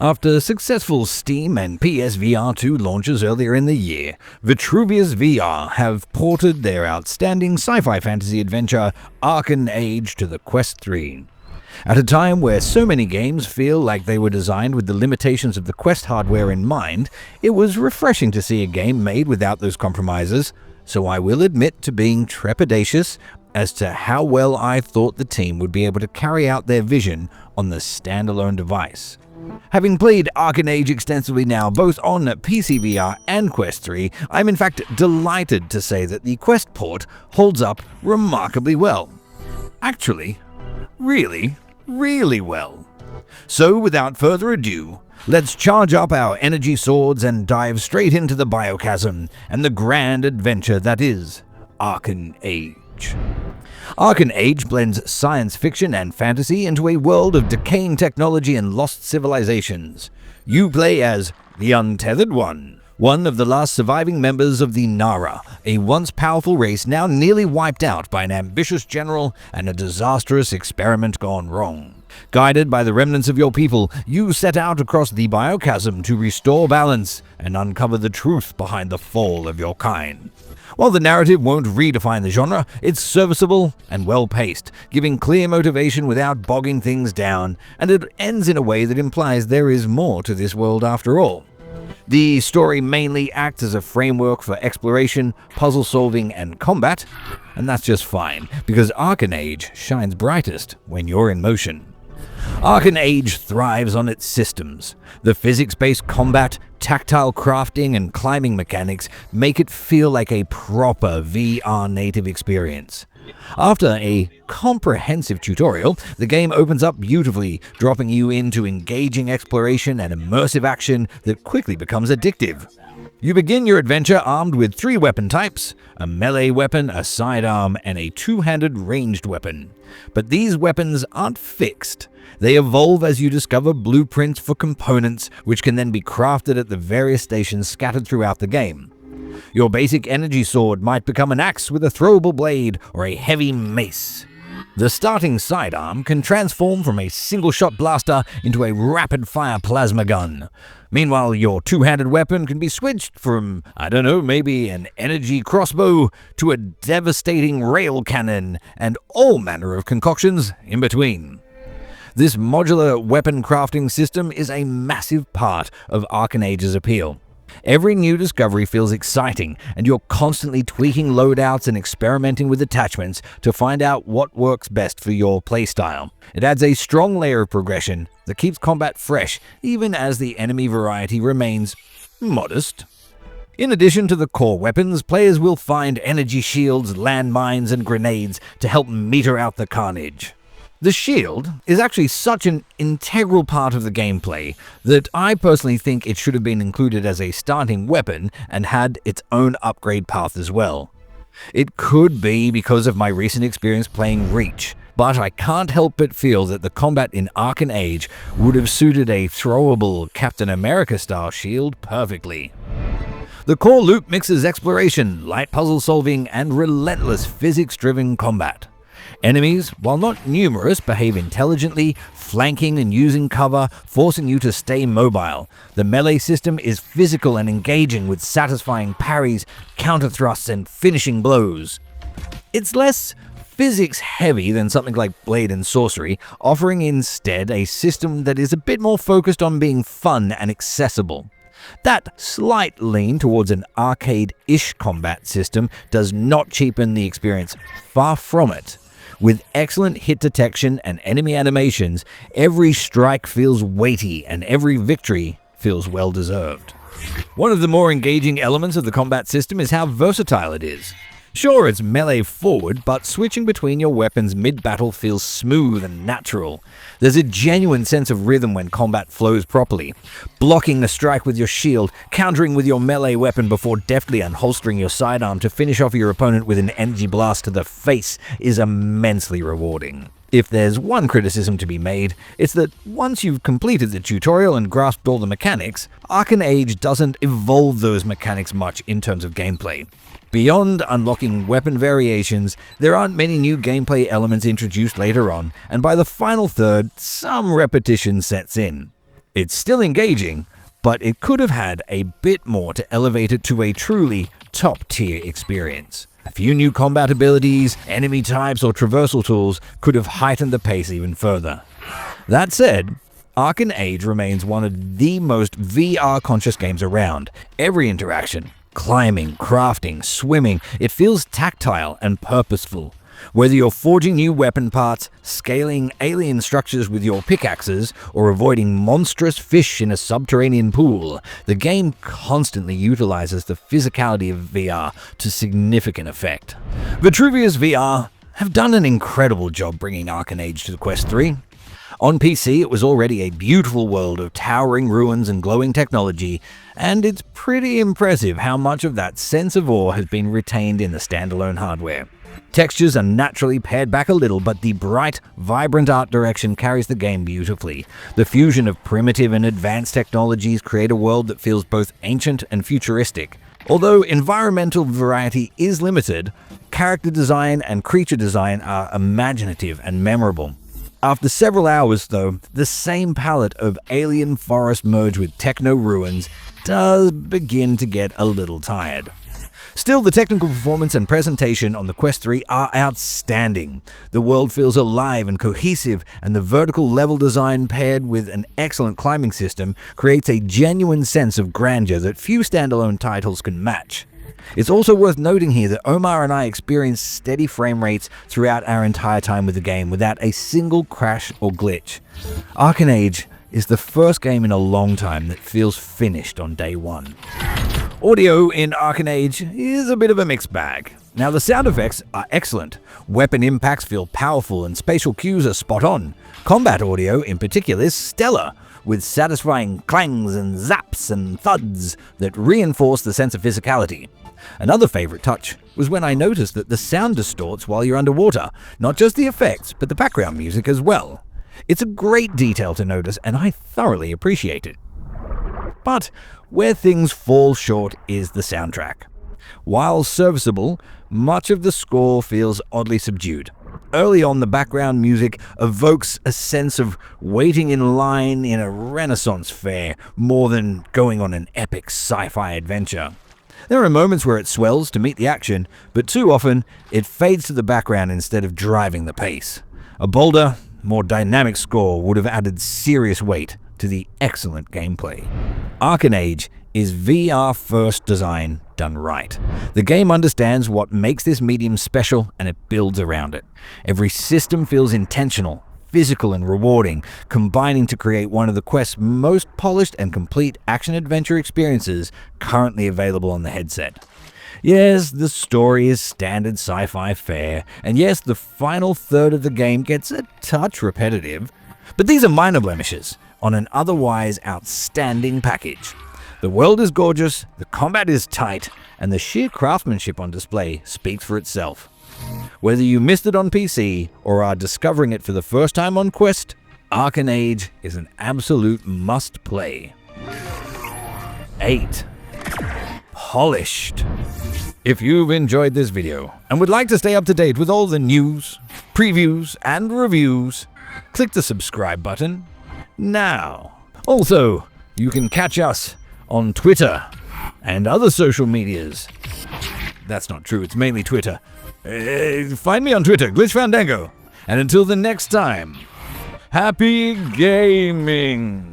After successful Steam and PSVR 2 launches earlier in the year, Vitruvius VR have ported their outstanding sci-fi fantasy adventure Arken Age to the Quest 3. At a time where so many games feel like they were designed with the limitations of the Quest hardware in mind, it was refreshing to see a game made without those compromises, so I will admit to being trepidatious as to how well I thought the team would be able to carry out their vision on the standalone device. Having played Arken Age extensively now, both on PC VR and Quest 3, I'm in fact delighted to say that the Quest port holds up remarkably well. Actually, really well. So without further ado, let's charge up our energy swords and dive straight into the biochasm and the grand adventure that is Arken Age. Arken Age blends science fiction and fantasy into a world of decaying technology and lost civilizations. You play as the Untethered one of the last surviving members of the Nara, a once powerful race now nearly wiped out by an ambitious general and a disastrous experiment gone wrong. Guided by the remnants of your people, you set out across the biochasm to restore balance and uncover the truth behind the fall of your kind. While the narrative won't redefine the genre, it's serviceable and well-paced, giving clear motivation without bogging things down, and it ends in a way that implies there is more to this world after all. The story mainly acts as a framework for exploration, puzzle solving, and combat, and that's just fine, because Arken Age shines brightest when you're in motion. Arken Age thrives on its systems. The physics-based combat, tactile crafting, and climbing mechanics make it feel like a proper VR-native experience. After a comprehensive tutorial, the game opens up beautifully, dropping you into engaging exploration and immersive action that quickly becomes addictive. You begin your adventure armed with 3 weapon types: a melee weapon, a sidearm, and a two-handed ranged weapon. But these weapons aren't fixed. They evolve as you discover blueprints for components, which can then be crafted at the various stations scattered throughout the game. Your basic energy sword might become an axe with a throwable blade or a heavy mace. The starting sidearm can transform from a single-shot blaster into a rapid-fire plasma gun. Meanwhile, your two-handed weapon can be switched from, maybe an energy crossbow to a devastating rail cannon, and all manner of concoctions in between. This modular weapon crafting system is a massive part of Arken Age's appeal. Every new discovery feels exciting, and you're constantly tweaking loadouts and experimenting with attachments to find out what works best for your playstyle. It adds a strong layer of progression that keeps combat fresh, even as the enemy variety remains modest. In addition to the core weapons, players will find energy shields, landmines, and grenades to help meter out the carnage. The shield is actually such an integral part of the gameplay that I personally think it should have been included as a starting weapon and had its own upgrade path as well. It could be because of my recent experience playing Reach, but I can't help but feel that the combat in Arken Age would have suited a throwable Captain America-style shield perfectly. The core loop mixes exploration, light puzzle solving, and relentless physics-driven combat. Enemies, while not numerous, behave intelligently, flanking and using cover, forcing you to stay mobile. The melee system is physical and engaging with satisfying parries, counter-thrusts, and finishing blows. It's less physics-heavy than something like Blade and Sorcery, offering instead a system that is a bit more focused on being fun and accessible. That slight lean towards an arcade-ish combat system does not cheapen the experience, far from it. With excellent hit detection and enemy animations, every strike feels weighty and every victory feels well-deserved. One of the more engaging elements of the combat system is how versatile it is. Sure, it's melee forward, but switching between your weapons mid-battle feels smooth and natural. There's a genuine sense of rhythm when combat flows properly. Blocking a strike with your shield, countering with your melee weapon before deftly unholstering your sidearm to finish off your opponent with an energy blast to the face is immensely rewarding. If there's one criticism to be made, it's that once you've completed the tutorial and grasped all the mechanics, Arken Age doesn't evolve those mechanics much in terms of gameplay. Beyond unlocking weapon variations, there aren't many new gameplay elements introduced later on, and by the final third, some repetition sets in. It's still engaging, but it could have had a bit more to elevate it to a truly top-tier experience. A few new combat abilities, enemy types, or traversal tools could have heightened the pace even further. That said, Arken Age remains one of the most VR-conscious games around. Every interaction, climbing, crafting, swimming, it feels tactile and purposeful. Whether you're forging new weapon parts, scaling alien structures with your pickaxes, or avoiding monstrous fish in a subterranean pool, the game constantly utilizes the physicality of VR to significant effect. Vitruvius VR have done an incredible job bringing Arken Age to the Quest 3. On PC, it was already a beautiful world of towering ruins and glowing technology, and it's pretty impressive how much of that sense of awe has been retained in the standalone hardware. Textures are naturally pared back a little, but the bright, vibrant art direction carries the game beautifully. The fusion of primitive and advanced technologies create a world that feels both ancient and futuristic. Although environmental variety is limited, character design and creature design are imaginative and memorable. After several hours, though, the same palette of alien forest merged with techno ruins does begin to get a little tired. Still, the technical performance and presentation on the Quest 3 are outstanding. The world feels alive and cohesive, and the vertical level design paired with an excellent climbing system creates a genuine sense of grandeur that few standalone titles can match. It's also worth noting here that Omar and I experienced steady frame rates throughout our entire time with the game without a single crash or glitch. Arken Age is the first game in a long time that feels finished on day one. Audio in Arken Age is a bit of a mixed bag. Now, the sound effects are excellent. Weapon impacts feel powerful and spatial cues are spot on. Combat audio in particular is stellar, with satisfying clangs and zaps and thuds that reinforce the sense of physicality. Another favorite touch was when I noticed that the sound distorts while you're underwater, not just the effects, but the background music as well. It's a great detail to notice, and I thoroughly appreciate it. But where things fall short is the soundtrack. While serviceable, much of the score feels oddly subdued. Early on, the background music evokes a sense of waiting in line in a Renaissance fair more than going on an epic sci-fi adventure. There are moments where it swells to meet the action, but too often it fades to the background instead of driving the pace. A bolder, more dynamic score would have added serious weight to the excellent gameplay. Arken Age is VR-first design done right. The game understands what makes this medium special, and it builds around it. Every system feels intentional, physical, and rewarding, combining to create one of the Quest's most polished and complete action-adventure experiences currently available on the headset. Yes, the story is standard sci-fi fare, and yes, the final third of the game gets a touch repetitive, but these are minor blemishes on an otherwise outstanding package. The world is gorgeous, the combat is tight, and the sheer craftsmanship on display speaks for itself. Whether you missed it on PC or are discovering it for the first time on Quest, Arken Age is an absolute must-play. 8. Polished. If you've enjoyed this video and would like to stay up to date with all the news, previews, and reviews, click the subscribe button now. Also, you can catch us on Twitter and other social medias. That's not true, it's mainly Twitter. Find me on Twitter, Glitch Fandango. And until the next time, happy gaming!